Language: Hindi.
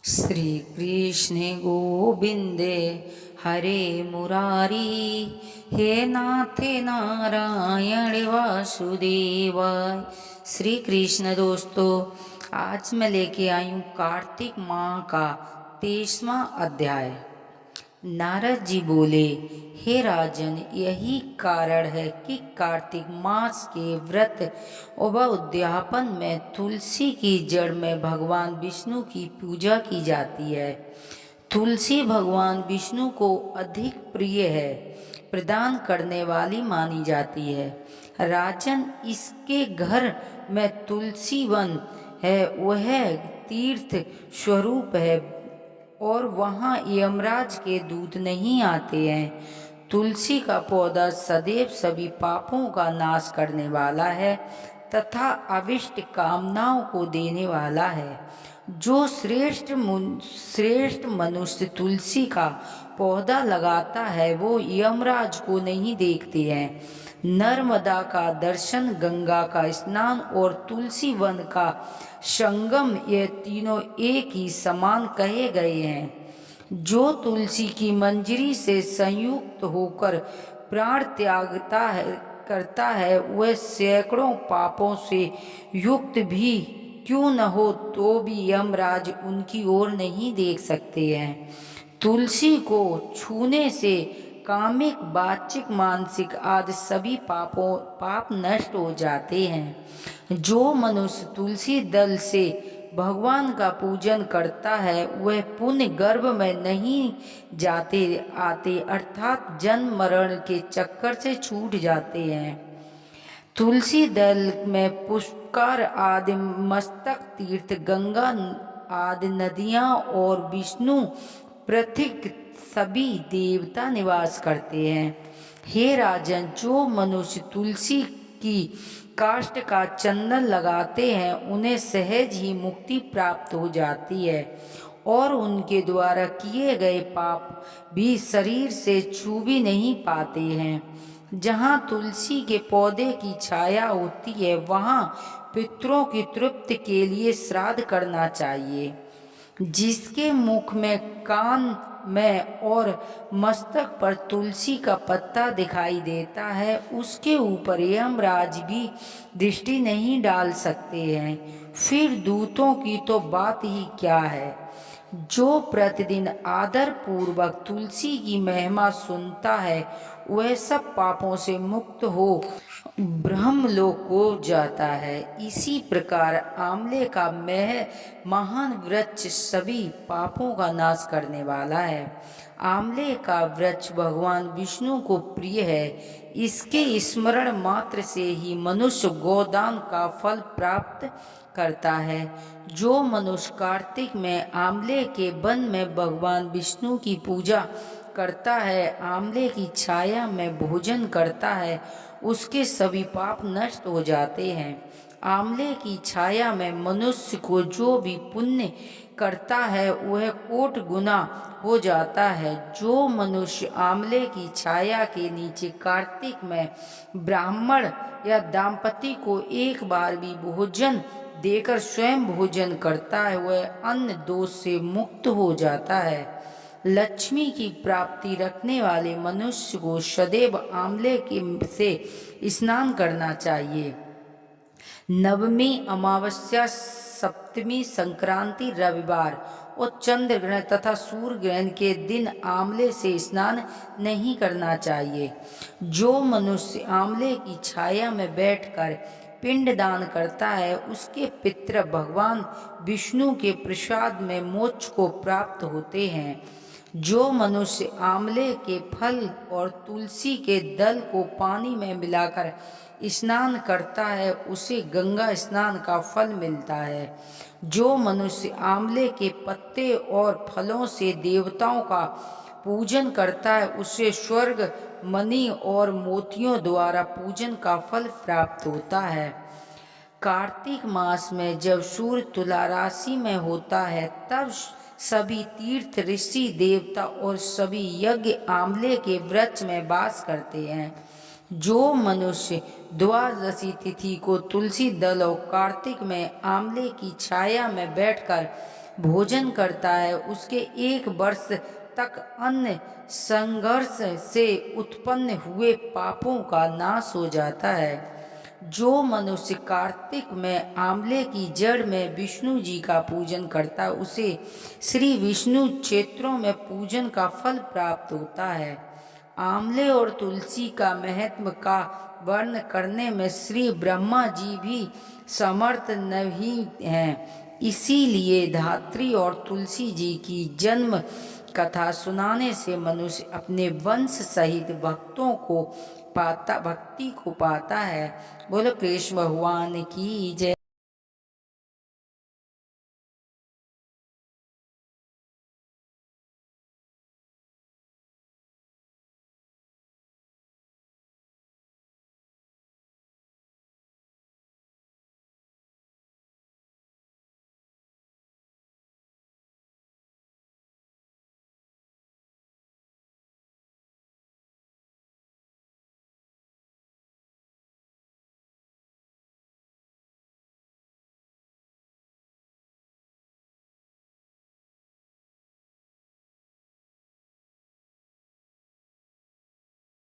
श्री कृष्ण गोविंदे हरे मुरारी, हे नाथे नारायण वासुदेवाय। श्री कृष्ण दोस्तों, आज मैं लेके आई हूँ कार्तिक माह का 23वां अध्याय। नारद जी बोले, हे राजन, यही कारण है कि कार्तिक मास के व्रत व उद्यापन में तुलसी की जड़ में भगवान विष्णु की पूजा की जाती है। तुलसी भगवान विष्णु को अधिक प्रिय है, प्रदान करने वाली मानी जाती है। राजन, इसके घर में तुलसी वन है, वह तीर्थ स्वरूप है और वहाँ यमराज के दूत नहीं आते हैं। तुलसी का पौधा सदैव सभी पापों का नाश करने वाला है तथा अविष्ट कामनाओं को देने वाला है। जो श्रेष्ठ मनुष्य तुलसी का पौधा लगाता है वो यमराज को नहीं देखते हैं। नर्मदा का दर्शन, गंगा का स्नान और तुलसी वन का संगम, ये तीनों एक ही समान कहे गए हैं। जो तुलसी की मंजरी से संयुक्त होकर प्राण करता है, वह सैकड़ों पापों से युक्त भी क्यों न हो तो भी यमराज उनकी ओर नहीं देख सकते हैं। तुलसी को छूने से कामिक, वाचिक, मानसिक आदि सभी पाप नष्ट हो जाते हैं। जो मनुष्य तुलसी दल से भगवान का पूजन करता है वह पुण्य गर्भ में नहीं आते, अर्थात जन्म मरण के चक्कर से छूट जाते हैं। तुलसी दल में पुष्कर आदि मस्तक तीर्थ, गंगा आदि नदियां और विष्णु पृथ्वी सभी देवता निवास करते हैं। हे राजन, जो मनुष्य तुलसी की काष्ठ का चंदन लगाते हैं उन्हें सहज ही मुक्ति प्राप्त हो जाती है और उनके द्वारा किए गए पाप भी शरीर से छू भी नहीं पाते हैं। जहाँ तुलसी के पौधे की छाया होती है वहाँ पितरों की तृप्ति के लिए श्राद्ध करना चाहिए। जिसके मुख में, कान में और मस्तक पर तुलसी का पत्ता दिखाई देता है उसके ऊपर यमराज भी दृष्टि नहीं डाल सकते हैं। फिर दूतों की तो बात ही क्या है। जो प्रतिदिन आदर पूर्वक तुलसी की महिमा सुनता है वह सब पापों से मुक्त हो ब्रह्मलोक को जाता है। इसी प्रकार आंवले का महान वृक्ष सभी पापों का नाश करने वाला है। आंवले का वृक्ष भगवान विष्णु को प्रिय है। इसके स्मरण मात्र से ही मनुष्य गोदान का फल प्राप्त करता है। जो मनुष्य कार्तिक में आंवले के वन में भगवान विष्णु की पूजा करता है, आंवले की छाया में भोजन करता है, उसके सभी पाप नष्ट हो जाते हैं। आंवले की छाया में मनुष्य को जो भी पुण्य करता है वह कोट गुना हो जाता है। जो मनुष्य आंवले की छाया के नीचे कार्तिक में ब्राह्मण या दाम्पति को एक बार भी भोजन देकर स्वयं भोजन करता है वह अन्न दोष से मुक्त हो जाता है। लक्ष्मी की प्राप्ति रखने वाले मनुष्य को सदैव आंवले से स्नान करना चाहिए। नवमी, अमावस्या, सप्तमी, संक्रांति, रविवार और चंद्र ग्रहण तथा सूर्य ग्रहण के दिन आंवले से स्नान नहीं करना चाहिए। जो मनुष्य आंवले की छाया में बैठकर पिंड दान करता है उसके पितृ भगवान विष्णु के प्रसाद में मोक्ष को प्राप्त होते हैं। जो मनुष्य आंवले के फल और तुलसी के दल को पानी में मिलाकर स्नान करता है उसे गंगा स्नान का फल मिलता है। जो मनुष्य आंवले के पत्ते और फलों से देवताओं का पूजन करता है उसे स्वर्ग, मणि और मोतियों द्वारा पूजन का फल प्राप्त होता है। कार्तिक मास में जब सूर्य तुला राशि में होता है तब सभी तीर्थ, ऋषि, देवता और सभी यज्ञ आंवले के वृक्ष में वास करते हैं। जो मनुष्य द्वादशी तिथि को तुलसी दल और कार्तिक में आंवले की छाया में बैठकर भोजन करता है उसके 1 वर्ष तक अन्न संघर्ष से उत्पन्न हुए पापों का नाश हो जाता है। जो मनुष्य कार्तिक में आंवले की जड़ में विष्णु जी का पूजन करता है उसे श्री विष्णु क्षेत्रों में पूजन का फल प्राप्त होता है। आंवले और तुलसी का महत्व का वर्ण करने में श्री ब्रह्मा जी भी समर्थ नहीं हैं। इसीलिए धात्री और तुलसी जी की जन्म कथा सुनाने से मनुष्य अपने वंश सहित भक्ति को पाता है। बोलो कृष्ण भगवान की जय।